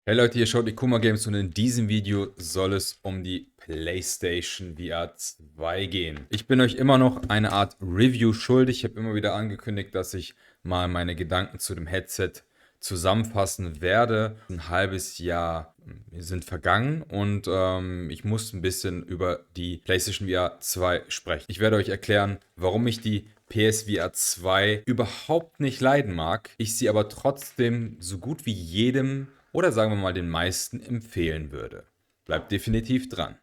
Hey Leute, hier schaut Ikuma Games und in diesem Video soll es um die PlayStation VR 2 gehen. Ich bin euch immer noch eine Art Review schuldig. Ich habe immer wieder angekündigt, dass ich mal meine Gedanken zu dem Headset zusammenfassen werde. Ein halbes Jahr sind vergangen und ich muss ein bisschen über die PlayStation VR 2 sprechen. Ich werde euch erklären, warum ich die PSVR 2 überhaupt nicht leiden mag, ich sie aber trotzdem so gut wie jedem oder sagen wir mal den meisten empfehlen würde. Bleibt definitiv dran.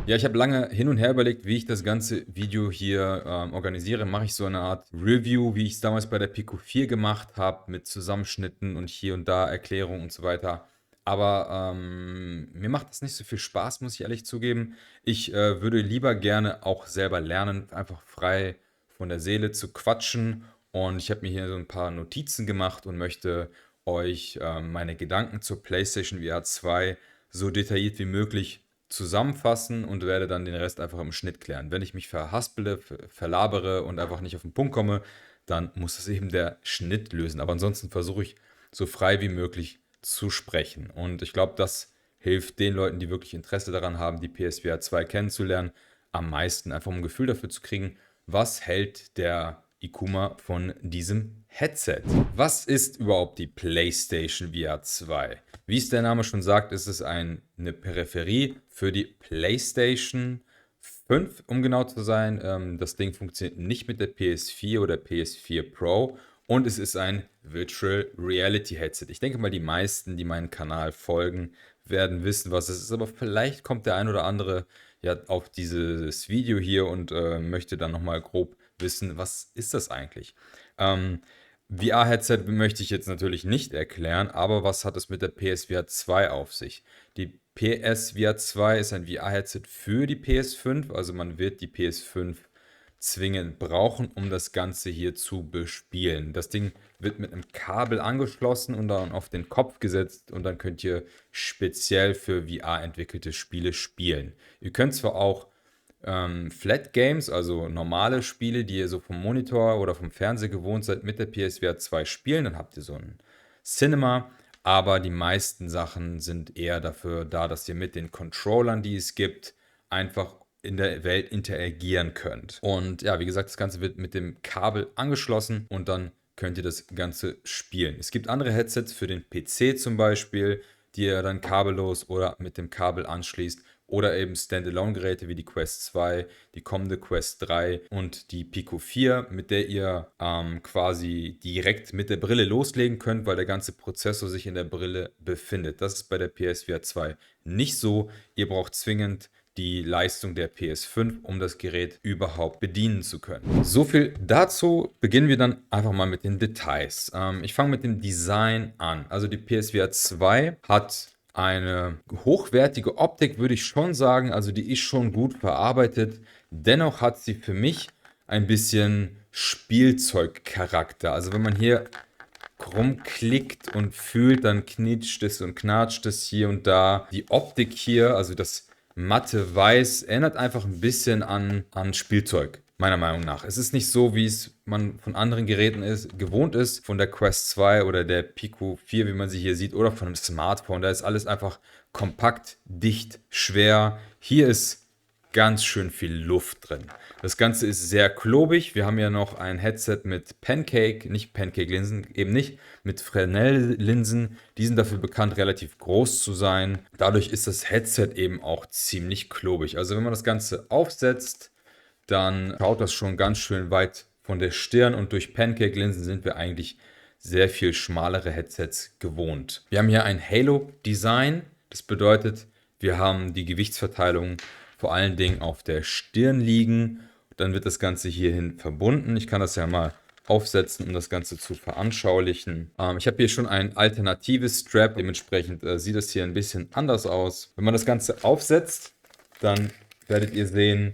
Ja, ich habe lange hin und her überlegt, wie ich das ganze Video hier organisiere. Mache ich so eine Art Review, wie ich es damals bei der Pico 4 gemacht habe, mit Zusammenschnitten und hier und da Erklärungen und so weiter. Aber mir macht das nicht so viel Spaß, muss ich ehrlich zugeben. Ich würde lieber gerne auch selber lernen, einfach frei von der Seele zu quatschen. Und ich habe mir hier so ein paar Notizen gemacht und möchte euch meine Gedanken zur PlayStation VR 2 so detailliert wie möglich zusammenfassen und werde dann den Rest einfach im Schnitt klären. Wenn ich mich verhaspele, verlabere und einfach nicht auf den Punkt komme, dann muss es eben der Schnitt lösen. Aber ansonsten versuche ich so frei wie möglich zu sprechen. Und ich glaube, das hilft den Leuten, die wirklich Interesse daran haben, die PSVR 2 kennenzulernen, am meisten, einfach um ein Gefühl dafür zu kriegen, was hält der Ikuma von diesem Headset. Was ist überhaupt die PlayStation VR 2? Wie es der Name schon sagt, ist es eine Peripherie für die PlayStation 5, um genau zu sein. Das Ding funktioniert nicht mit der PS4 oder PS4 Pro und es ist ein Virtual Reality Headset. Ich denke mal, die meisten, die meinen Kanal folgen, werden wissen, was es ist, aber vielleicht kommt der ein oder andere ja auf dieses Video hier und möchte dann nochmal grob wissen, was ist das eigentlich? Ähm, VR-Headset möchte ich jetzt natürlich nicht erklären, aber was hat es mit der PSVR 2 auf sich? Die PSVR 2 ist ein VR-Headset für die PS5, also man wird die PS5 zwingend brauchen, um das Ganze hier zu bespielen. Das Ding wird mit einem Kabel angeschlossen und dann auf den Kopf gesetzt und dann könnt ihr speziell für VR entwickelte Spiele spielen. Ihr könnt zwar auch Flat Games, also normale Spiele, die ihr so vom Monitor oder vom Fernseher gewohnt seid, mit der PSVR 2 spielen. Dann habt ihr so ein Cinema, aber die meisten Sachen sind eher dafür da, dass ihr mit den Controllern, die es gibt, einfach in der Welt interagieren könnt. Und ja, wie gesagt, das Ganze wird mit dem Kabel angeschlossen und dann könnt ihr das Ganze spielen. Es gibt andere Headsets für den PC zum Beispiel, die ihr dann kabellos oder mit dem Kabel anschließt oder eben Standalone-Geräte wie die Quest 2, die kommende Quest 3 und die Pico 4, mit der ihr quasi direkt mit der Brille loslegen könnt, weil der ganze Prozessor sich in der Brille befindet. Das ist bei der PSVR 2 nicht so. Ihr braucht zwingend die Leistung der PS5, um das Gerät überhaupt bedienen zu können. So viel dazu. Beginnen wir dann einfach mal mit den Details. Ich fange mit dem Design an. Also die PSVR 2 hat eine hochwertige Optik, würde ich schon sagen. Also die ist schon gut verarbeitet. Dennoch hat sie für mich ein bisschen Spielzeugcharakter. Also wenn man hier rumklickt und fühlt, dann knitscht es und knatscht es hier und da. Die Optik hier, also das matte Weiß, erinnert einfach ein bisschen an Spielzeug, meiner Meinung nach. Es ist nicht so, wie es man von anderen Geräten gewohnt ist, von der Quest 2 oder der Pico 4, wie man sie hier sieht, oder von einem Smartphone. Da ist alles einfach kompakt, dicht, schwer. Hier ist ganz schön viel Luft drin. Das Ganze ist sehr klobig. Wir haben ja noch ein Headset mit Pancake, nicht Pancake-Linsen, eben nicht, mit Fresnel-Linsen. Die sind dafür bekannt, relativ groß zu sein. Dadurch ist das Headset eben auch ziemlich klobig. Also wenn man das Ganze aufsetzt, dann schaut das schon ganz schön weit von der Stirn und durch Pancake-Linsen sind wir eigentlich sehr viel schmalere Headsets gewohnt. Wir haben hier ein Halo-Design. Das bedeutet, wir haben die Gewichtsverteilung vor allen Dingen auf der Stirn liegen. Dann wird das Ganze hierhin verbunden. Ich kann das ja mal aufsetzen, um das Ganze zu veranschaulichen. Ich habe hier schon ein alternatives Strap. Dementsprechend sieht das hier ein bisschen anders aus. Wenn man das Ganze aufsetzt, dann werdet ihr sehen,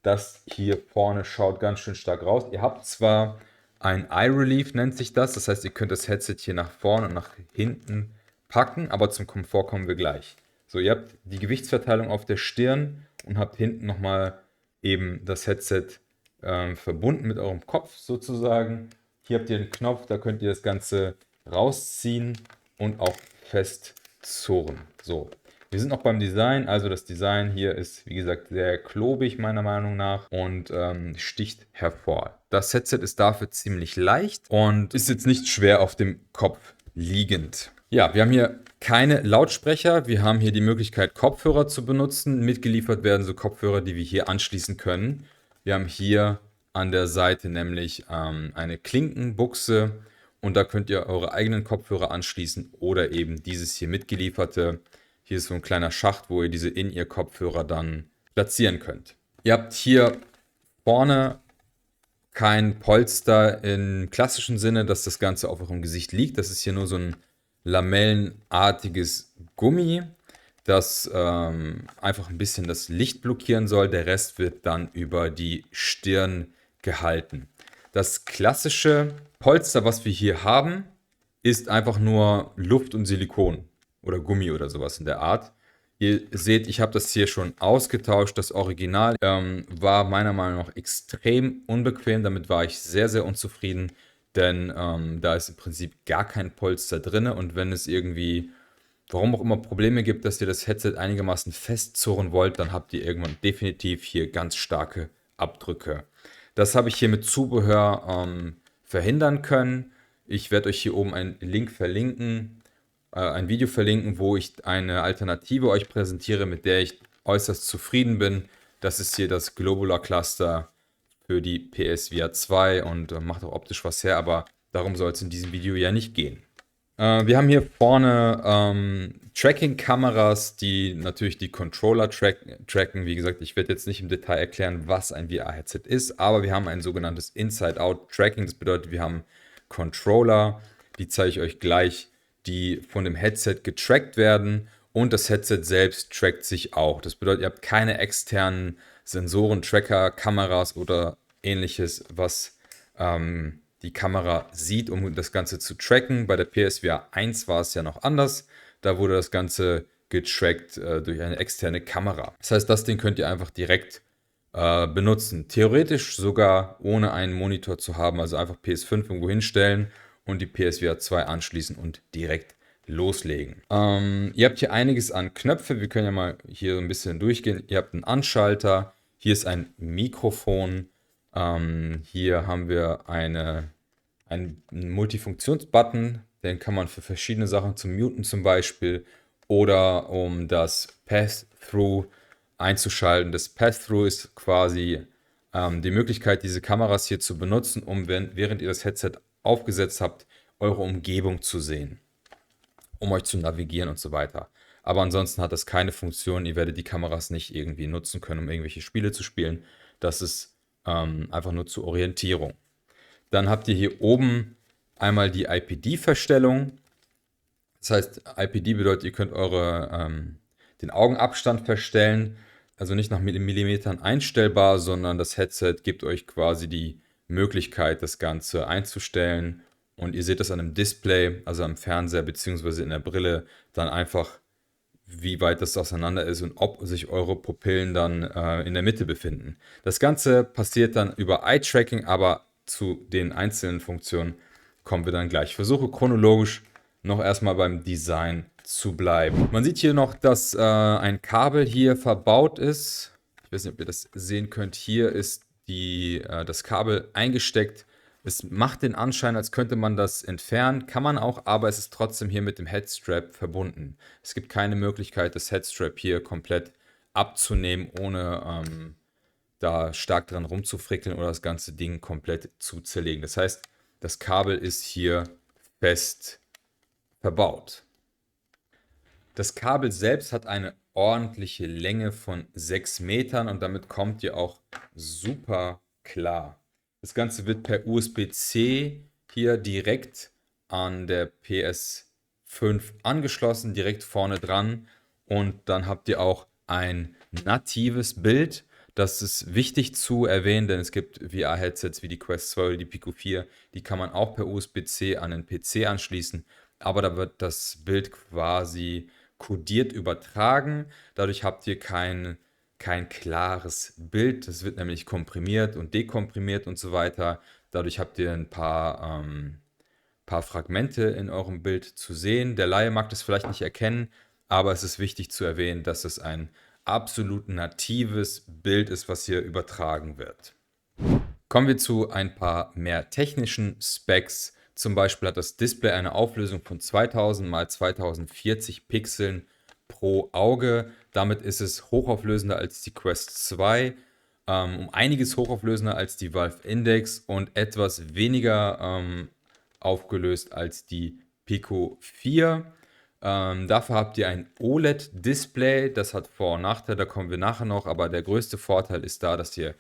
das hier vorne schaut ganz schön stark raus. Ihr habt zwar ein Eye Relief, nennt sich das. Das heißt, ihr könnt das Headset hier nach vorne und nach hinten packen, aber zum Komfort kommen wir gleich. So, ihr habt die Gewichtsverteilung auf der Stirn und habt hinten nochmal eben das Headset verbunden mit eurem Kopf sozusagen. Hier habt ihr einen Knopf, da könnt ihr das Ganze rausziehen und auch festzurren. So, wir sind noch beim Design. Also das Design hier ist, wie gesagt, sehr klobig meiner Meinung nach und sticht hervor. Das Headset ist dafür ziemlich leicht und ist jetzt nicht schwer auf dem Kopf liegend. Ja, wir haben hier keine Lautsprecher. Wir haben hier die Möglichkeit, Kopfhörer zu benutzen. Mitgeliefert werden so Kopfhörer, die wir hier anschließen können. Wir haben hier an der Seite nämlich eine Klinkenbuchse und da könnt ihr eure eigenen Kopfhörer anschließen oder eben dieses hier mitgelieferte. Hier ist so ein kleiner Schacht, wo ihr diese In-Ear-Kopfhörer dann platzieren könnt. Ihr habt hier vorne kein Polster im klassischen Sinne, dass das Ganze auf eurem Gesicht liegt. Das ist hier nur so ein lamellenartiges Gummi, das einfach ein bisschen das Licht blockieren soll. Der Rest wird dann über die Stirn gehalten. Das klassische Polster, was wir hier haben, ist einfach nur Luft und Silikon oder Gummi oder sowas in der Art. Ihr seht, ich habe das hier schon ausgetauscht. Das Original war meiner Meinung nach extrem unbequem. Damit war ich sehr, sehr unzufrieden, denn da ist im Prinzip gar kein Polster drin. Und wenn es irgendwie, warum auch immer, Probleme gibt, dass ihr das Headset einigermaßen festzurren wollt, dann habt ihr irgendwann definitiv hier ganz starke Abdrücke. Das habe ich hier mit Zubehör verhindern können. Ich werde euch hier oben einen Link verlinken, ein Video verlinken, wo ich eine Alternative euch präsentiere, mit der ich äußerst zufrieden bin. Das ist hier das Globular Cluster für die PSVR 2 und macht auch optisch was her, aber darum soll es in diesem Video ja nicht gehen. Wir haben hier vorne Tracking-Kameras, die natürlich die Controller tracken. Wie gesagt, ich werde jetzt nicht im Detail erklären, was ein VR-Headset ist, aber wir haben ein sogenanntes Inside-Out-Tracking. Das bedeutet, wir haben Controller, die zeige ich euch gleich, die von dem Headset getrackt werden und das Headset selbst trackt sich auch. Das bedeutet, ihr habt keine externen Sensoren, Tracker, Kameras oder ähnliches, was die Kamera sieht, um das Ganze zu tracken. Bei der PSVR 1 war es ja noch anders. Da wurde das Ganze getrackt durch eine externe Kamera. Das heißt, das Ding könnt ihr einfach direkt benutzen. Theoretisch sogar ohne einen Monitor zu haben, also einfach PS5 irgendwo hinstellen und die PSVR 2 anschließen und direkt loslegen. Ihr habt hier einiges an Knöpfe. Wir können ja mal hier ein bisschen durchgehen. Ihr habt einen Anschalter. Hier ist ein Mikrofon. Hier haben wir einen Multifunktionsbutton. Den kann man für verschiedene Sachen zum Muten zum Beispiel oder um das Pass-Through einzuschalten. Das Pass-Through ist quasi die Möglichkeit, diese Kameras hier zu benutzen, um während ihr das Headset aufgesetzt habt, eure Umgebung zu sehen, um euch zu navigieren und so weiter. Aber ansonsten hat das keine Funktion. Ihr werdet die Kameras nicht irgendwie nutzen können, um irgendwelche Spiele zu spielen. Das ist einfach nur zur Orientierung. Dann habt ihr hier oben einmal die IPD-Verstellung. Das heißt, IPD bedeutet, ihr könnt den Augenabstand verstellen. Also nicht nach Millimetern einstellbar, sondern das Headset gibt euch quasi die Möglichkeit, das Ganze einzustellen. Und ihr seht das an einem Display, also am Fernseher bzw. in der Brille, dann einfach, wie weit das auseinander ist und ob sich eure Pupillen dann in der Mitte befinden. Das Ganze passiert dann über Eye-Tracking, aber zu den einzelnen Funktionen kommen wir dann gleich. Ich versuche chronologisch noch erstmal beim Design zu bleiben. Man sieht hier noch, dass ein Kabel hier verbaut ist. Ich weiß nicht, ob ihr das sehen könnt. Hier ist das Kabel eingesteckt. Es macht den Anschein, als könnte man das entfernen. Kann man auch, aber es ist trotzdem hier mit dem Headstrap verbunden. Es gibt keine Möglichkeit, das Headstrap hier komplett abzunehmen, ohne da stark dran rumzufrickeln oder das ganze Ding komplett zu zerlegen. Das heißt, das Kabel ist hier fest verbaut. Das Kabel selbst hat eine ordentliche Länge von 6 Metern und damit kommt ihr auch super klar. Das Ganze wird per USB-C hier direkt an der PS5 angeschlossen, direkt vorne dran. Und dann habt ihr auch ein natives Bild. Das ist wichtig zu erwähnen, denn es gibt VR-Headsets wie die Quest 2 oder die Pico 4, die kann man auch per USB-C an den PC anschließen. Aber da wird das Bild quasi kodiert übertragen. Dadurch habt ihr kein klares Bild. Das wird nämlich komprimiert und dekomprimiert und so weiter. Dadurch habt ihr ein paar paar Fragmente in eurem Bild zu sehen. Der Laie mag das vielleicht nicht erkennen, aber es ist wichtig zu erwähnen, dass es ein absolut natives Bild ist, was hier übertragen wird. Kommen wir zu ein paar mehr technischen Specs. Zum Beispiel hat das Display eine Auflösung von 2000 x 2040 Pixeln pro Auge. Damit ist es hochauflösender als die Quest 2, um einiges hochauflösender als die Valve Index und etwas weniger aufgelöst als die Pico 4. Dafür habt ihr ein OLED-Display. Das hat Vor- und Nachteile, da kommen wir nachher noch. Aber der größte Vorteil ist da, dass ihr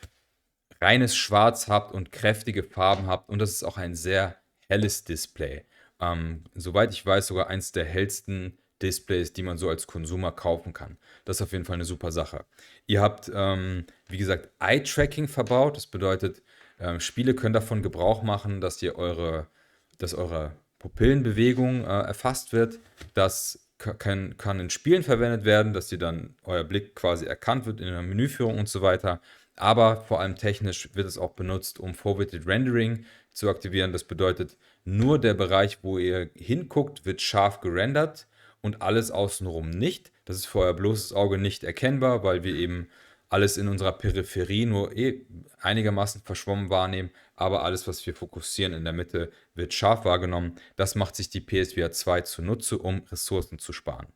reines Schwarz habt und kräftige Farben habt. Und das ist auch ein sehr helles Display. Soweit ich weiß, sogar eins der hellsten Displays, die man so als Konsumer kaufen kann. Das ist auf jeden Fall eine super Sache. Ihr habt, wie gesagt, Eye-Tracking verbaut. Das bedeutet, Spiele können davon Gebrauch machen, dass eure Pupillenbewegung erfasst wird. Das kann in Spielen verwendet werden, dass dann euer Blick quasi erkannt wird in der Menüführung und so weiter. Aber vor allem technisch wird es auch benutzt, um Forwarded Rendering zu aktivieren. Das bedeutet, nur der Bereich, wo ihr hinguckt, wird scharf gerendert und alles außenrum nicht. Das ist für euer bloßes Auge nicht erkennbar, weil wir eben alles in unserer Peripherie nur einigermaßen verschwommen wahrnehmen, aber alles, was wir fokussieren in der Mitte, wird scharf wahrgenommen. Das macht sich die PSVR 2 zunutze, um Ressourcen zu sparen.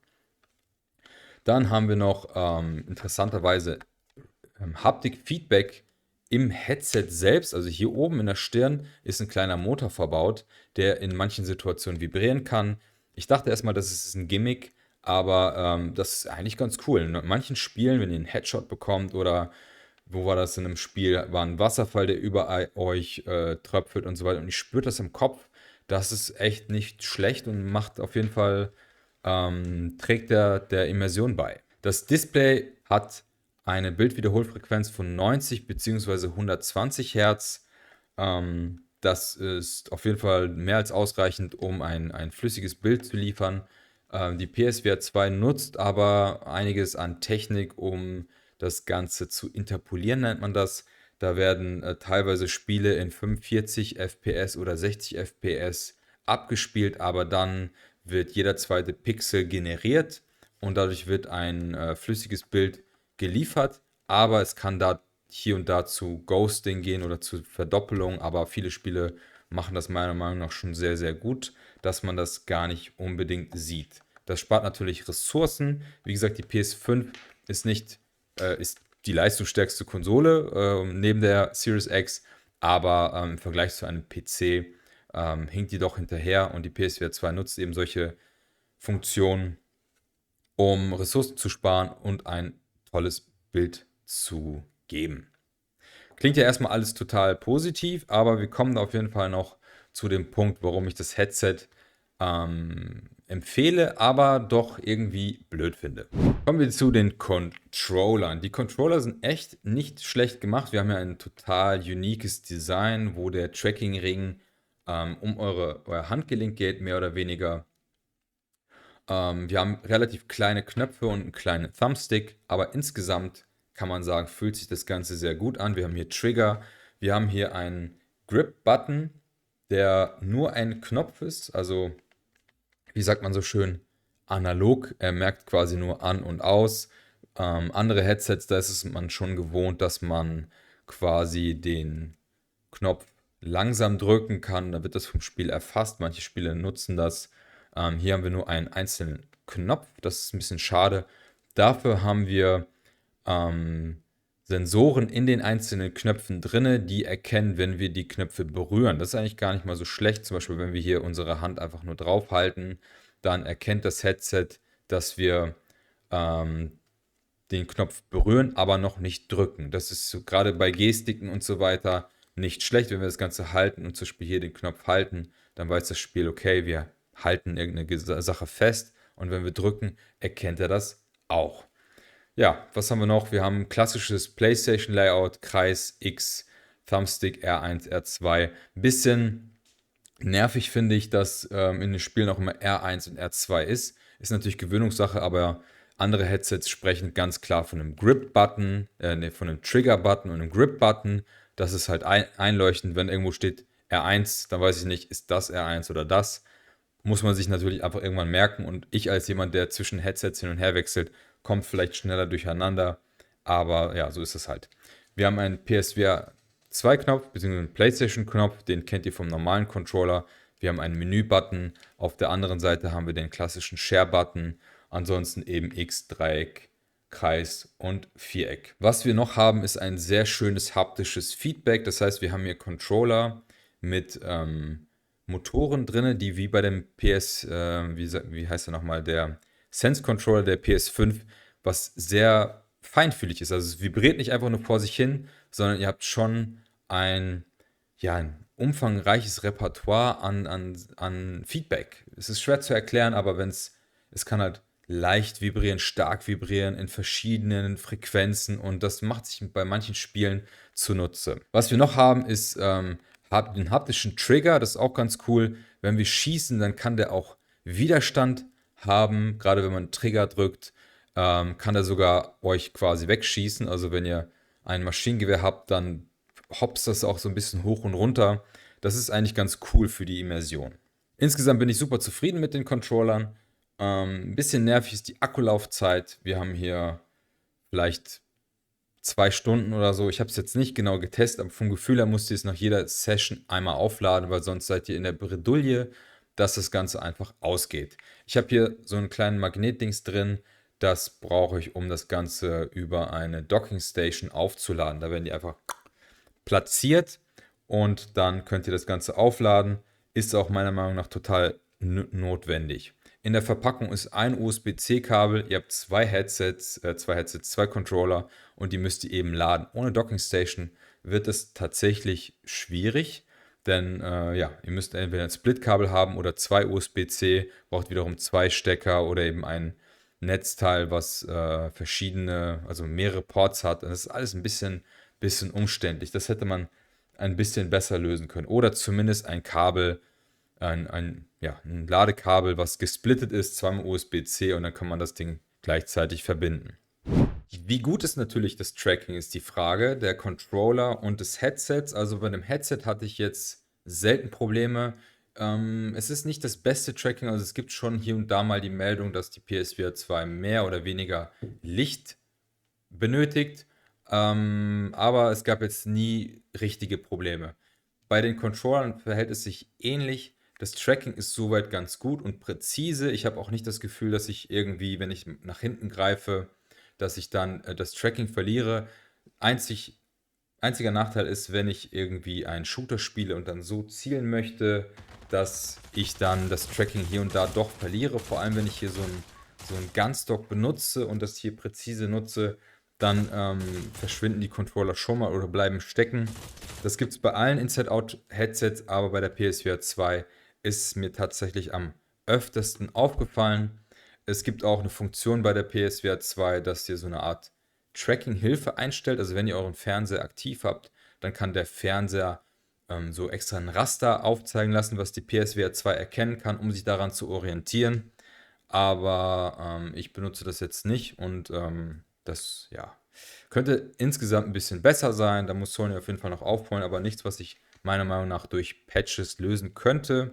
Dann haben wir noch interessanterweise Haptik-Feedback im Headset selbst. Also hier oben in der Stirn ist ein kleiner Motor verbaut, der in manchen Situationen vibrieren kann. Ich dachte erstmal, das ist ein Gimmick, aber das ist eigentlich ganz cool. In manchen Spielen, wenn ihr einen Headshot bekommt oder wo war das in einem Spiel, war ein Wasserfall, der über euch tröpfelt und so weiter. Und ich spüre das im Kopf. Das ist echt nicht schlecht und macht auf jeden Fall, trägt der Immersion bei. Das Display hat eine Bildwiederholfrequenz von 90 bzw. 120 Hertz. Das ist auf jeden Fall mehr als ausreichend, um ein flüssiges Bild zu liefern. Die PSVR 2 nutzt aber einiges an Technik, um das Ganze zu interpolieren, nennt man das. Da werden teilweise Spiele in 45 FPS oder 60 FPS abgespielt, aber dann wird jeder zweite Pixel generiert und dadurch wird ein flüssiges Bild geliefert, aber es kann da hier und da zu Ghosting gehen oder zu Verdoppelung, aber viele Spiele machen das meiner Meinung nach schon sehr, sehr gut, dass man das gar nicht unbedingt sieht. Das spart natürlich Ressourcen. Wie gesagt, die PS5 ist die leistungsstärkste Konsole neben der Series X, aber im Vergleich zu einem PC hinkt die doch hinterher und die PSVR 2 nutzt eben solche Funktionen, um Ressourcen zu sparen und ein tolles Bild zu geben. Klingt ja erstmal alles total positiv, aber wir kommen da auf jeden Fall noch zu dem Punkt, warum ich das Headset empfehle, aber doch irgendwie blöd finde. Kommen wir zu den Controllern. Die Controller sind echt nicht schlecht gemacht. Wir haben ja ein total uniques Design, wo der Tracking-Ring um euer Handgelenk geht, mehr oder weniger. Wir haben relativ kleine Knöpfe und einen kleinen Thumbstick, aber insgesamt kann man sagen, fühlt sich das Ganze sehr gut an. Wir haben hier Trigger, wir haben hier einen Grip-Button, der nur ein Knopf ist, also wie sagt man so schön, analog. Er merkt quasi nur an und aus. Andere Headsets, da ist es man schon gewohnt, dass man quasi den Knopf langsam drücken kann. Da wird das vom Spiel erfasst. Manche Spiele nutzen das. Hier haben wir nur einen einzelnen Knopf. Das ist ein bisschen schade. Dafür haben wir Sensoren in den einzelnen Knöpfen drinne, die erkennen, wenn wir die Knöpfe berühren. Das ist eigentlich gar nicht mal so schlecht. Zum Beispiel, wenn wir hier unsere Hand einfach nur drauf halten, dann erkennt das Headset, dass wir den Knopf berühren, aber noch nicht drücken. Das ist so, gerade bei Gestiken und so weiter nicht schlecht. Wenn wir das Ganze halten und zum Beispiel hier den Knopf halten, dann weiß das Spiel, okay, wir halten irgendeine Sache fest und wenn wir drücken, erkennt er das auch. Ja, was haben wir noch? Wir haben ein klassisches PlayStation-Layout, Kreis, X, Thumbstick, R1, R2. Ein bisschen nervig finde ich, dass in den Spielen auch immer R1 und R2 ist. Ist natürlich Gewöhnungssache, aber andere Headsets sprechen ganz klar von einem Grip-Button, von einem Trigger-Button und einem Grip-Button. Das ist halt einleuchtend, wenn irgendwo steht R1, dann weiß ich nicht, ist das R1 oder das? Muss man sich natürlich einfach irgendwann merken und ich als jemand, der zwischen Headsets hin und her wechselt, kommt vielleicht schneller durcheinander, aber ja, so ist es halt. Wir haben einen PSVR 2 Knopf, beziehungsweise einen PlayStation Knopf, den kennt ihr vom normalen Controller. Wir haben einen Menü-Button, auf der anderen Seite haben wir den klassischen Share-Button, ansonsten eben X, Dreieck, Kreis und Viereck. Was wir noch haben, ist ein sehr schönes haptisches Feedback, das heißt, wir haben hier Controller mit Motoren drin, die wie bei dem wie heißt der nochmal, der Sense Controller der PS5, was sehr feinfühlig ist. Also es vibriert nicht einfach nur vor sich hin, sondern ihr habt schon ein, ja, ein umfangreiches Repertoire an Feedback. Es ist schwer zu erklären, aber es kann halt leicht vibrieren, stark vibrieren in verschiedenen Frequenzen und das macht sich bei manchen Spielen zunutze. Was wir noch haben, ist den haptischen Trigger, das ist auch ganz cool. Wenn wir schießen, dann kann der auch Widerstand haben, gerade wenn man einen Trigger drückt, kann der sogar euch quasi wegschießen. Also wenn ihr ein Maschinengewehr habt, dann hopst das auch so ein bisschen hoch und runter. Das ist eigentlich ganz cool für die Immersion. Insgesamt bin ich super zufrieden mit den Controllern. Ein bisschen nervig ist die Akkulaufzeit. Wir haben hier vielleicht 2 Stunden oder so. Ich habe es jetzt nicht genau getestet, aber vom Gefühl her musst ihr es nach jeder Session einmal aufladen, weil sonst seid ihr in der Bredouille, dass das Ganze einfach ausgeht. Ich habe hier so einen kleinen Magnetdings drin. Das brauche ich, um das Ganze über eine Docking Station aufzuladen. Da werden die einfach platziert und dann könnt ihr das Ganze aufladen. Ist auch meiner Meinung nach total notwendig. In der Verpackung ist ein USB-C-Kabel, ihr habt zwei Controller und die müsst ihr eben laden. Ohne Docking Station wird es tatsächlich schwierig, denn ja, ihr müsst entweder ein Split-Kabel haben oder zwei USB-C, braucht wiederum zwei Stecker oder eben ein Netzteil, was also mehrere Ports hat. Und das ist alles ein bisschen umständlich. Das hätte man ein bisschen besser lösen können. Oder zumindest ein Kabel, ja, ein Ladekabel, was gesplittet ist, zweimal USB-C und dann kann man das Ding gleichzeitig verbinden. Wie gut ist natürlich das Tracking, ist die Frage, der Controller und des Headsets. Also bei dem Headset hatte ich jetzt selten Probleme. Es ist nicht das beste Tracking, also es gibt schon hier und da mal die Meldung, dass die PSVR 2 mehr oder weniger Licht benötigt, aber es gab jetzt nie richtige Probleme. Bei den Controllern verhält es sich ähnlich. Das Tracking ist soweit ganz gut und präzise. Ich habe auch nicht das Gefühl, dass ich irgendwie, wenn ich nach hinten greife, dass ich dann das Tracking verliere. Einziger Nachteil ist, wenn ich irgendwie einen Shooter spiele und dann so zielen möchte, dass ich dann das Tracking hier und da doch verliere. Vor allem, wenn ich hier so einen Gunstock benutze und das hier präzise nutze, dann verschwinden die Controller schon mal oder bleiben stecken. Das gibt es bei allen Inside-Out-Headsets, aber bei der PSVR 2 ist es mir tatsächlich am öftesten aufgefallen. Es gibt auch eine Funktion bei der PSVR 2, dass ihr so eine Art Tracking-Hilfe einstellt. Also wenn ihr euren Fernseher aktiv habt, dann kann der Fernseher so extra ein Raster aufzeigen lassen, was die PSVR 2 erkennen kann, um sich daran zu orientieren. Aber ich benutze das jetzt nicht und das ja, könnte insgesamt ein bisschen besser sein. Da muss Sony auf jeden Fall noch aufholen, aber nichts, was ich meiner Meinung nach durch Patches lösen könnte.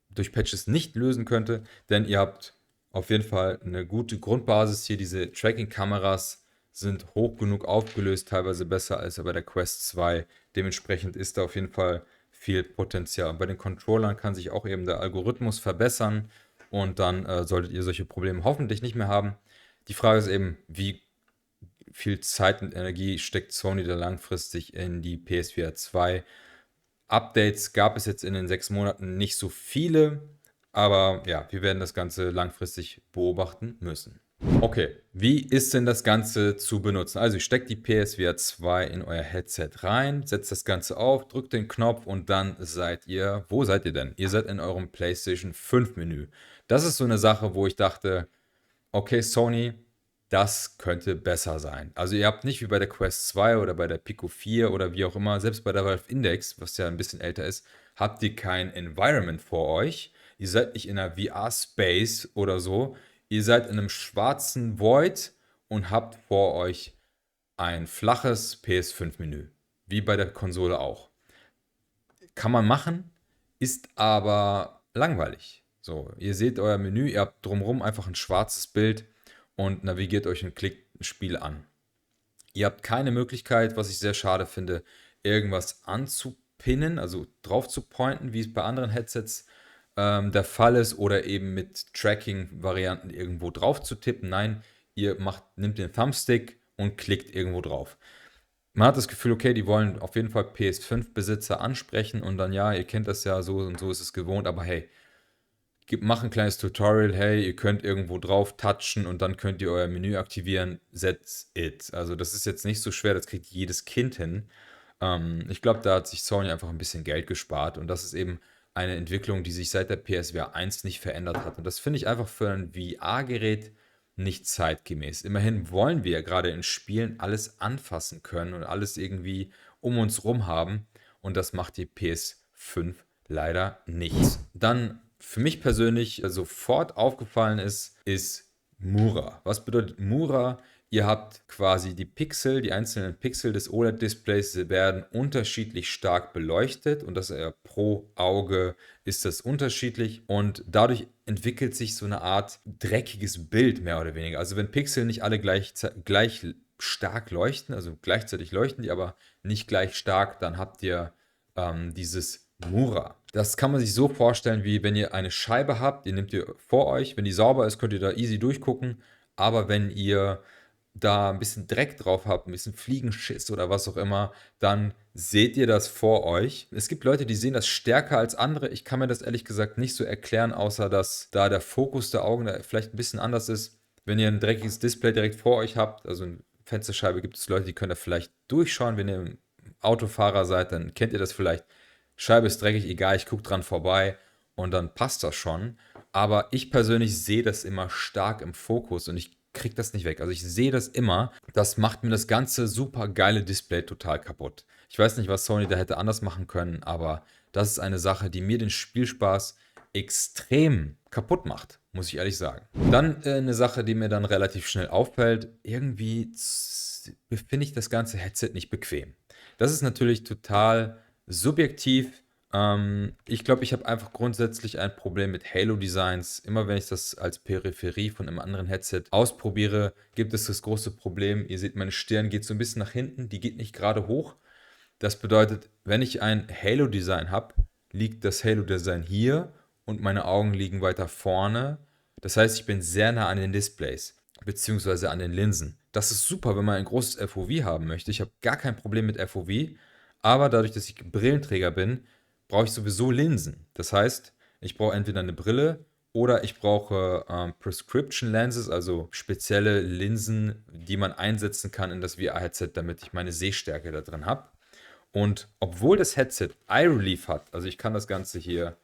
Durch Patches nicht lösen könnte, denn ihr habt auf jeden Fall eine gute Grundbasis hier. Diese Tracking-Kameras sind hoch genug aufgelöst, teilweise besser als bei der Quest 2. Dementsprechend ist da auf jeden Fall viel Potenzial. Bei den Controllern kann sich auch eben der Algorithmus verbessern und dann solltet ihr solche Probleme hoffentlich nicht mehr haben. Die Frage ist eben, wie viel Zeit und Energie steckt Sony da langfristig in die PSVR 2? Updates gab es jetzt in den 6 Monaten nicht so viele, aber ja, wir werden das Ganze langfristig beobachten müssen. Okay, wie ist denn das Ganze zu benutzen? Also ich stecke die PSVR 2 in euer Headset rein, setzt das Ganze auf, drückt den Knopf und dann wo seid ihr denn? Ihr seid in eurem PlayStation 5 Menü. Das ist so eine Sache, wo ich dachte, okay, Sony, das könnte besser sein. Also ihr habt nicht wie bei der Quest 2 oder bei der Pico 4 oder wie auch immer, selbst bei der Valve Index, was ja ein bisschen älter ist, habt ihr kein Environment vor euch. Ihr seid nicht in einer VR-Space oder so. Ihr seid in einem schwarzen Void und habt vor euch ein flaches PS5-Menü. Wie bei der Konsole auch. Kann man machen, ist aber langweilig. So, ihr seht euer Menü, ihr habt drumherum einfach ein schwarzes Bild und navigiert euch und klickt ein Spiel an. Ihr habt keine Möglichkeit, was ich sehr schade finde, irgendwas anzupinnen, also drauf zu pointen, wie es bei anderen Headsets der Fall ist, oder eben mit Tracking-Varianten irgendwo drauf zu tippen. Nein, ihr nimmt den Thumbstick und klickt irgendwo drauf. Man hat das Gefühl, okay, die wollen auf jeden Fall PS5-Besitzer ansprechen und dann, ja, ihr kennt das ja, so und so ist es gewohnt, aber hey, mach ein kleines Tutorial, hey, ihr könnt irgendwo drauf touchen und dann könnt ihr euer Menü aktivieren, that's it. Also das ist jetzt nicht so schwer, das kriegt jedes Kind hin. Ich glaube, da hat sich Sony einfach ein bisschen Geld gespart und das ist eben eine Entwicklung, die sich seit der PSVR 1 nicht verändert hat. Und das finde ich einfach für ein VR-Gerät nicht zeitgemäß. Immerhin wollen wir ja gerade in Spielen alles anfassen können und alles irgendwie um uns rum haben und das macht die PS5 leider nicht. Dann für mich persönlich sofort aufgefallen ist Mura. Was bedeutet Mura? Ihr habt quasi die Pixel, die einzelnen Pixel des OLED-Displays werden unterschiedlich stark beleuchtet und das pro Auge ist das unterschiedlich und dadurch entwickelt sich so eine Art dreckiges Bild mehr oder weniger. Also wenn Pixel nicht alle gleich stark leuchten, also gleichzeitig leuchten die, aber nicht gleich stark, dann habt ihr dieses Mura. Das kann man sich so vorstellen, wie wenn ihr eine Scheibe habt, die nehmt ihr vor euch. Wenn die sauber ist, könnt ihr da easy durchgucken. Aber wenn ihr da ein bisschen Dreck drauf habt, ein bisschen Fliegenschiss oder was auch immer, dann seht ihr das vor euch. Es gibt Leute, die sehen das stärker als andere. Ich kann mir das ehrlich gesagt nicht so erklären, außer dass da der Fokus der Augen da vielleicht ein bisschen anders ist. Wenn ihr ein dreckiges Display direkt vor euch habt, also eine Fensterscheibe, gibt es Leute, die können da vielleicht durchschauen. Wenn ihr Autofahrer seid, dann kennt ihr das vielleicht. Scheibe ist dreckig, egal, ich gucke dran vorbei und dann passt das schon. Aber ich persönlich sehe das immer stark im Fokus und ich kriege das nicht weg. Also ich sehe das immer. Das macht mir das ganze super geile Display total kaputt. Ich weiß nicht, was Sony da hätte anders machen können, aber das ist eine Sache, die mir den Spielspaß extrem kaputt macht, muss ich ehrlich sagen. Dann eine Sache, die mir dann relativ schnell auffällt. Irgendwie finde ich das ganze Headset nicht bequem. Das ist natürlich total subjektiv. Ich glaube, ich habe einfach grundsätzlich ein Problem mit Halo-Designs. Immer wenn ich das als Peripherie von einem anderen Headset ausprobiere, gibt es das große Problem. Ihr seht, meine Stirn geht so ein bisschen nach hinten, die geht nicht gerade hoch. Das bedeutet, wenn ich ein Halo-Design habe, liegt das Halo-Design hier und meine Augen liegen weiter vorne. Das heißt, ich bin sehr nah an den Displays, beziehungsweise an den Linsen. Das ist super, wenn man ein großes FOV haben möchte. Ich habe gar kein Problem mit FOV, aber dadurch, dass ich Brillenträger bin, brauche ich sowieso Linsen. Das heißt, ich brauche entweder eine Brille oder ich brauche Prescription Lenses, also spezielle Linsen, die man einsetzen kann in das VR-Headset, damit ich meine Sehstärke da drin habe. Und obwohl das Headset Eye Relief hat, also ich kann das Ganze hier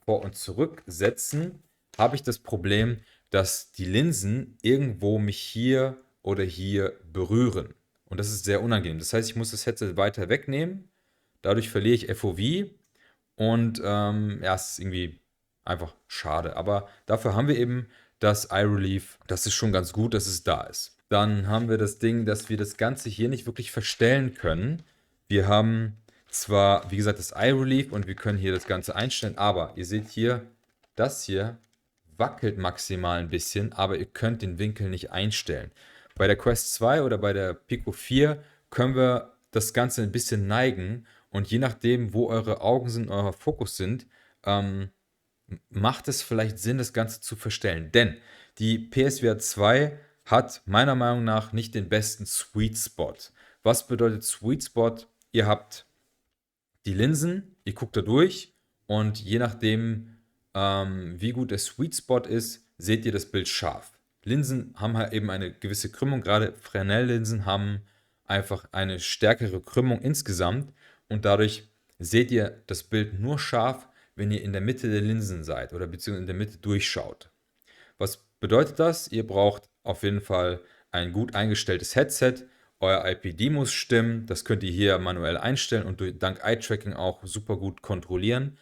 vor und zurück setzen, habe ich das Problem, dass die Linsen irgendwo mich hier oder hier berühren. Und das ist sehr unangenehm. Das heißt, ich muss das Headset weiter wegnehmen. Dadurch verliere ich FOV. Und ja, es ist irgendwie einfach schade. Aber dafür haben wir eben das Eye Relief. Das ist schon ganz gut, dass es da ist. Dann haben wir das Ding, dass wir das Ganze hier nicht wirklich verstellen können. Wir haben zwar, wie gesagt, das Eye Relief und wir können hier das Ganze einstellen, aber ihr seht hier, das hier wackelt maximal ein bisschen, aber ihr könnt den Winkel nicht einstellen. Bei der Quest 2 oder bei der Pico 4 können wir das Ganze ein bisschen neigen und je nachdem, wo eure Augen sind, euer Fokus sind, macht es vielleicht Sinn, das Ganze zu verstellen. Denn die PSVR 2 hat meiner Meinung nach nicht den besten Sweet Spot. Was bedeutet Sweet Spot? Ihr habt die Linsen, ihr guckt da durch und je nachdem, wie gut der Sweet Spot ist, seht ihr das Bild scharf. Linsen haben halt eben eine gewisse Krümmung, gerade Fresnel-Linsen haben einfach eine stärkere Krümmung insgesamt und dadurch seht ihr das Bild nur scharf, wenn ihr in der Mitte der Linsen seid oder beziehungsweise in der Mitte durchschaut. Was bedeutet das? Ihr braucht auf jeden Fall ein gut eingestelltes Headset. Euer IPD muss stimmen. Das könnt ihr hier manuell einstellen und dank Eye-Tracking auch super gut kontrollieren.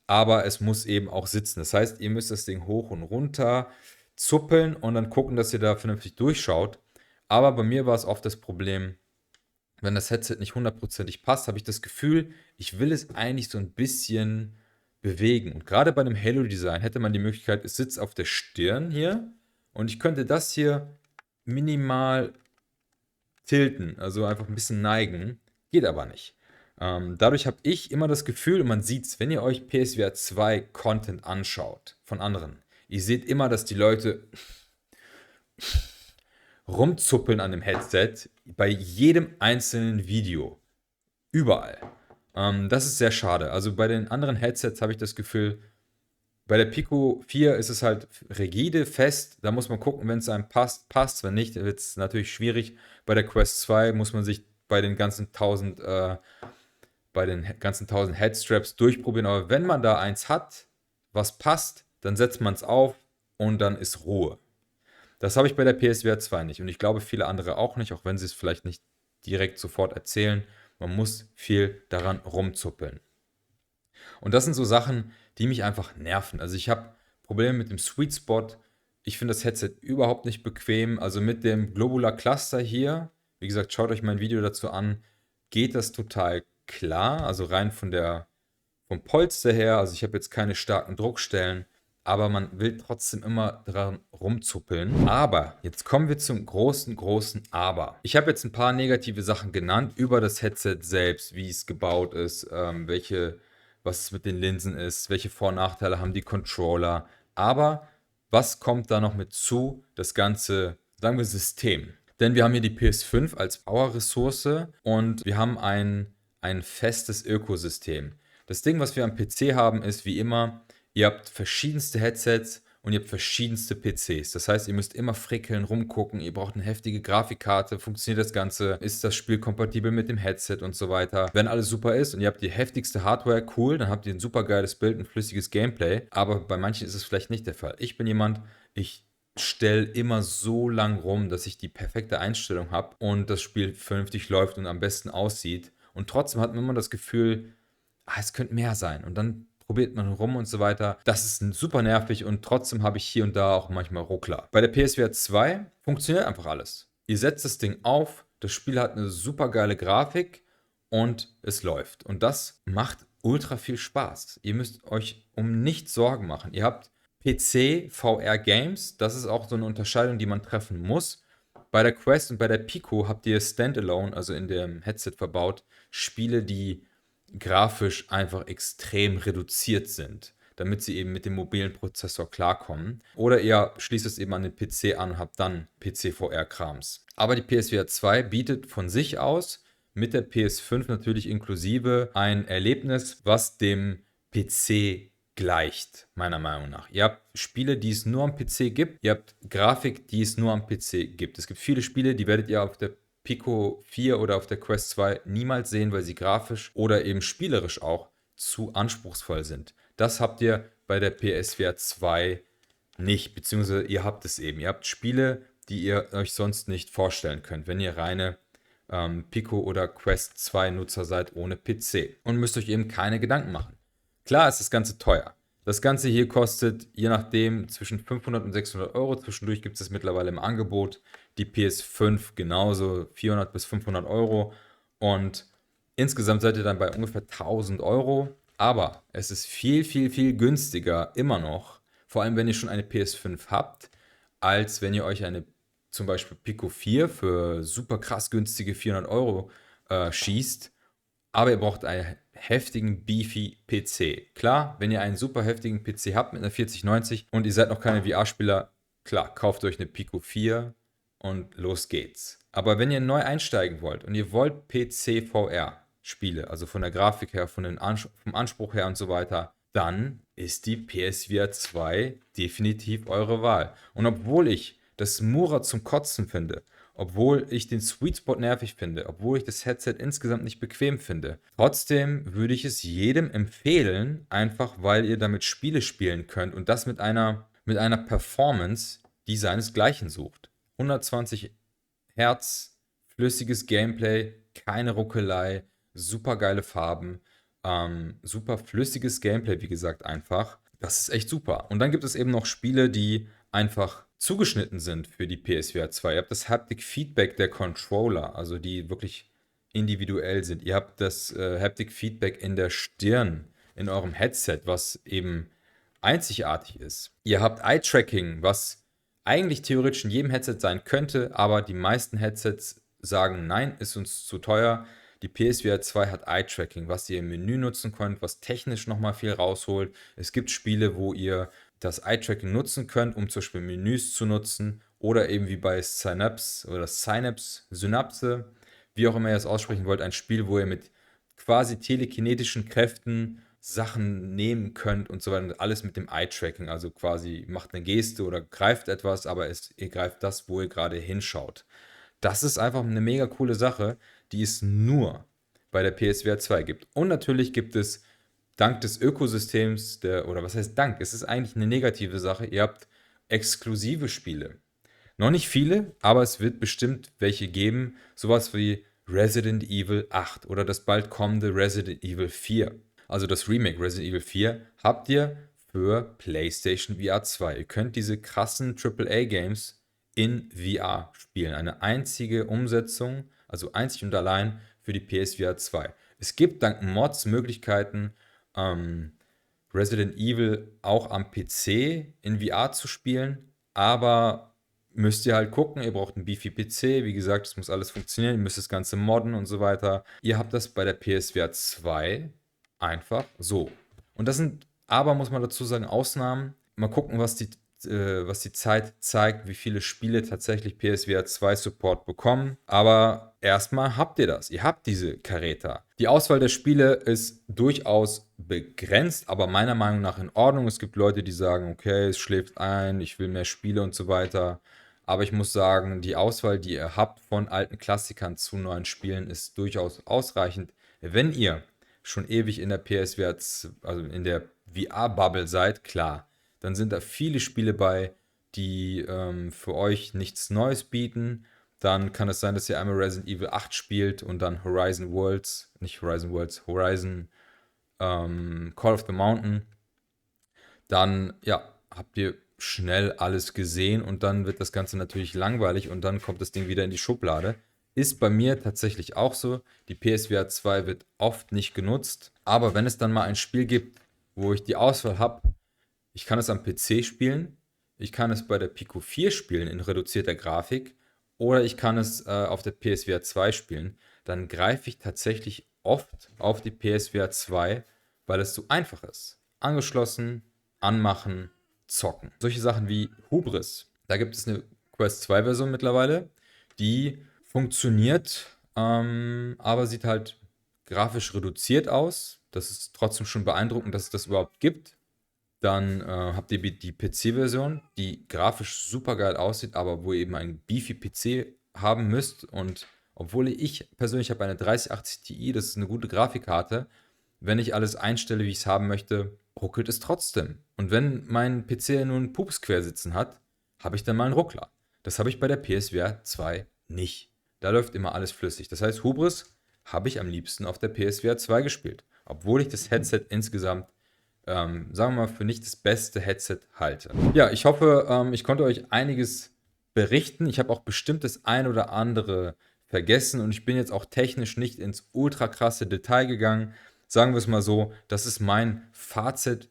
Aber es muss eben auch sitzen. Das heißt, ihr müsst das Ding hoch und runter zuppeln und dann gucken, dass ihr da vernünftig durchschaut. Aber bei mir war es oft das Problem, wenn das Headset nicht hundertprozentig passt, habe ich das Gefühl, ich will es eigentlich so ein bisschen bewegen. Und gerade bei dem Halo-Design hätte man die Möglichkeit, es sitzt auf der Stirn hier und ich könnte das hier minimal tilten, also einfach ein bisschen neigen. Geht aber nicht. Dadurch habe ich immer das Gefühl, und man sieht es, wenn ihr euch PSVR 2 Content anschaut von anderen, ihr seht immer, dass die Leute rumzuppeln an dem Headset bei jedem einzelnen Video. Überall. Das ist sehr schade. Also bei den anderen Headsets habe ich das Gefühl, bei der Pico 4 ist es halt rigide, fest. Da muss man gucken, wenn es einem passt, passt. Wenn nicht, wird es natürlich schwierig. Bei der Quest 2 muss man sich bei den ganzen 1000 Headstraps durchprobieren. Aber wenn man da eins hat, was passt, dann setzt man es auf und dann ist Ruhe. Das habe ich bei der PSVR 2 nicht und ich glaube viele andere auch nicht, auch wenn sie es vielleicht nicht direkt sofort erzählen. Man muss viel daran rumzuppeln. Und das sind so Sachen, die mich einfach nerven. Also ich habe Probleme mit dem Sweet Spot. Ich finde das Headset überhaupt nicht bequem. Also mit dem Globular Cluster hier, wie gesagt, schaut euch mein Video dazu an, geht das total klar. Also rein vom Polster her. Also ich habe jetzt keine starken Druckstellen, aber man will trotzdem immer dran rumzuppeln. Aber jetzt kommen wir zum großen, großen Aber. Ich habe jetzt ein paar negative Sachen genannt über das Headset selbst, wie es gebaut ist, was es mit den Linsen ist, welche Vor- und Nachteile haben die Controller. Aber was kommt da noch mit zu? Das ganze, sagen wir, System. Denn wir haben hier die PS5 als Power-Ressource und wir haben ein festes Ökosystem. Das Ding, was wir am PC haben, ist wie immer, ihr habt verschiedenste Headsets und ihr habt verschiedenste PCs. Das heißt, ihr müsst immer frickeln, rumgucken, ihr braucht eine heftige Grafikkarte, funktioniert das Ganze, ist das Spiel kompatibel mit dem Headset und so weiter. Wenn alles super ist und ihr habt die heftigste Hardware, cool, dann habt ihr ein super geiles Bild, ein flüssiges Gameplay, aber bei manchen ist es vielleicht nicht der Fall. Ich bin jemand, ich stelle immer so lang rum, dass ich die perfekte Einstellung habe und das Spiel vernünftig läuft und am besten aussieht. Und trotzdem hat man immer das Gefühl, es könnte mehr sein. Und dann probiert man rum und so weiter. Das ist super nervig und trotzdem habe ich hier und da auch manchmal Ruckler. Bei der PSVR 2 funktioniert einfach alles. Ihr setzt das Ding auf, das Spiel hat eine super geile Grafik und es läuft. Und das macht ultra viel Spaß. Ihr müsst euch um nichts Sorgen machen. Ihr habt PC, VR Games, das ist auch so eine Unterscheidung, die man treffen muss. Bei der Quest und bei der Pico habt ihr Standalone, also in dem Headset verbaut, Spiele, die grafisch einfach extrem reduziert sind, damit sie eben mit dem mobilen Prozessor klarkommen. Oder ihr schließt es eben an den PC an und habt dann PC-VR-Krams. Aber die PSVR 2 bietet von sich aus mit der PS5 natürlich inklusive ein Erlebnis, was dem PC gleicht, meiner Meinung nach. Ihr habt Spiele, die es nur am PC gibt. Ihr habt Grafik, die es nur am PC gibt. Es gibt viele Spiele, die werdet ihr auf der Pico 4 oder auf der Quest 2 niemals sehen, weil sie grafisch oder eben spielerisch auch zu anspruchsvoll sind. Das habt ihr bei der PSVR 2 nicht, beziehungsweise ihr habt es eben. Ihr habt Spiele, die ihr euch sonst nicht vorstellen könnt, wenn ihr reine Pico oder Quest 2 Nutzer seid ohne PC und müsst euch eben keine Gedanken machen. Klar ist das Ganze teuer. Das Ganze hier kostet je nachdem zwischen 500 und 600 Euro. Zwischendurch gibt es mittlerweile im Angebot. Die PS5 genauso 400 bis 500 Euro. Und insgesamt seid ihr dann bei ungefähr 1000 Euro. Aber es ist viel, viel, viel günstiger immer noch, vor allem wenn ihr schon eine PS5 habt, als wenn ihr euch eine zum Beispiel Pico 4 für super krass günstige 400 Euro schießt. Aber ihr braucht einen heftigen, beefy PC. Klar, wenn ihr einen super heftigen PC habt mit einer 4090 und ihr seid noch keine VR-Spieler, klar, kauft euch eine Pico 4 und los geht's. Aber wenn ihr neu einsteigen wollt und ihr wollt PC VR Spiele, also von der Grafik her, vom Anspruch her und so weiter, dann ist die PSVR 2 definitiv eure Wahl. Und obwohl ich das Mura zum Kotzen finde, obwohl ich den Sweet Spot nervig finde, obwohl ich das Headset insgesamt nicht bequem finde. Trotzdem würde ich es jedem empfehlen, einfach weil ihr damit Spiele spielen könnt und das mit einer Performance, die seinesgleichen sucht. 120 Hertz, flüssiges Gameplay, keine Ruckelei, super geile Farben, super flüssiges Gameplay, wie gesagt, einfach. Das ist echt super. Und dann gibt es eben noch Spiele, die einfach zugeschnitten sind für die PSVR 2. Ihr habt das Haptic Feedback der Controller, also die wirklich individuell sind. Ihr habt das Haptic Feedback in der Stirn, in eurem Headset, was eben einzigartig ist. Ihr habt Eye-Tracking, was eigentlich theoretisch in jedem Headset sein könnte, aber die meisten Headsets sagen, nein, ist uns zu teuer. Die PSVR 2 hat Eye-Tracking, was ihr im Menü nutzen könnt, was technisch nochmal viel rausholt. Es gibt Spiele, wo ihr das Eye-Tracking nutzen könnt, um zum Beispiel Menüs zu nutzen oder eben wie bei Synapse oder Synapse, wie auch immer ihr es aussprechen wollt, ein Spiel, wo ihr mit quasi telekinetischen Kräften Sachen nehmen könnt und so weiter. Und alles mit dem Eye-Tracking, also quasi macht eine Geste oder greift etwas, aber ihr greift das, wo ihr gerade hinschaut. Das ist einfach eine mega coole Sache, die es nur bei der PSVR 2 gibt. Und natürlich gibt es dank des Ökosystems, oder was heißt dank? Es ist eigentlich eine negative Sache. Ihr habt exklusive Spiele. Noch nicht viele, aber es wird bestimmt welche geben. Sowas wie Resident Evil 8 oder das bald kommende Resident Evil 4. Also das Remake Resident Evil 4 habt ihr für PlayStation VR 2. Ihr könnt diese krassen AAA-Games in VR spielen. Eine einzige Umsetzung, also einzig und allein für die PSVR 2. Es gibt dank Mods Möglichkeiten, Resident Evil auch am PC in VR zu spielen, aber müsst ihr halt gucken, ihr braucht einen Beefy PC, wie gesagt, es muss alles funktionieren, ihr müsst das Ganze modden und so weiter. Ihr habt das bei der PSVR 2 einfach so. Und das sind aber, muss man dazu sagen, Ausnahmen. Mal gucken, was die Zeit zeigt, wie viele Spiele tatsächlich PSVR 2 Support bekommen. Aber erstmal habt ihr das. Ihr habt diese Careta. Die Auswahl der Spiele ist durchaus begrenzt, aber meiner Meinung nach in Ordnung. Es gibt Leute, die sagen, okay, es schläft ein, ich will mehr Spiele und so weiter. Aber ich muss sagen, die Auswahl, die ihr habt von alten Klassikern zu neuen Spielen, ist durchaus ausreichend. Wenn ihr schon ewig in der PSVR, also in der VR-Bubble seid, klar, dann sind da viele Spiele bei, die für euch nichts Neues bieten. Dann kann es sein, dass ihr einmal Resident Evil 8 spielt und dann Horizon Worlds, nicht Horizon Worlds, Horizon Call of the Mountain. Dann, ja, habt ihr schnell alles gesehen und dann wird das Ganze natürlich langweilig und dann kommt das Ding wieder in die Schublade. Ist bei mir tatsächlich auch so. Die PSVR 2 wird oft nicht genutzt, aber wenn es dann mal ein Spiel gibt, wo ich die Auswahl habe, ich kann es am PC spielen, ich kann es bei der Pico 4 spielen in reduzierter Grafik oder ich kann es auf der PSVR 2 spielen, dann greife ich tatsächlich oft auf die PSVR 2, weil es so einfach ist. Angeschlossen, anmachen, zocken. Solche Sachen wie Hubris. Da gibt es eine Quest 2 Version mittlerweile, die funktioniert, aber sieht halt grafisch reduziert aus. Das ist trotzdem schon beeindruckend, dass es das überhaupt gibt. Dann habt ihr die PC-Version, die grafisch super geil aussieht, aber wo ihr eben einen beefy PC haben müsst. Und obwohl ich persönlich habe eine 3080 Ti, das ist eine gute Grafikkarte, wenn ich alles einstelle, wie ich es haben möchte, ruckelt es trotzdem. Und wenn mein PC nur einen Pups quersitzen hat, habe ich dann mal einen Ruckler. Das habe ich bei der PSVR 2 nicht. Da läuft immer alles flüssig. Das heißt, Hubris habe ich am liebsten auf der PSVR 2 gespielt. Obwohl ich das Headset insgesamt, sagen wir mal, für nicht das beste Headset halte. Ja, ich hoffe, ich konnte euch einiges berichten. Ich habe auch bestimmt das ein oder andere vergessen und ich bin jetzt auch technisch nicht ins ultra krasse Detail gegangen. Sagen wir es mal so, das ist mein Fazit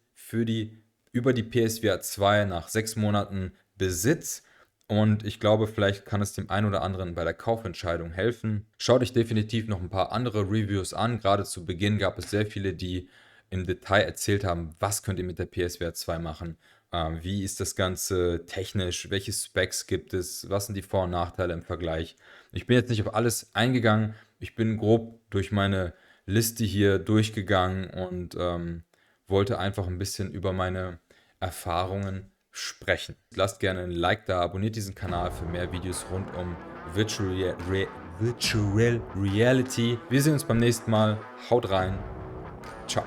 über die PSVR 2 nach 6 Monaten Besitz. Und ich glaube, vielleicht kann es dem einen oder anderen bei der Kaufentscheidung helfen. Schaut euch definitiv noch ein paar andere Reviews an. Gerade zu Beginn gab es sehr viele, die im Detail erzählt haben, was könnt ihr mit der PSVR 2 machen, wie ist das Ganze technisch, welche Specs gibt es, was sind die Vor- und Nachteile im Vergleich. Ich bin jetzt nicht auf alles eingegangen, ich bin grob durch meine Liste hier durchgegangen und wollte einfach ein bisschen über meine Erfahrungen sprechen. Lasst gerne ein Like da, abonniert diesen Kanal für mehr Videos rund um Virtual Reality. Wir sehen uns beim nächsten Mal. Haut rein. Ciao.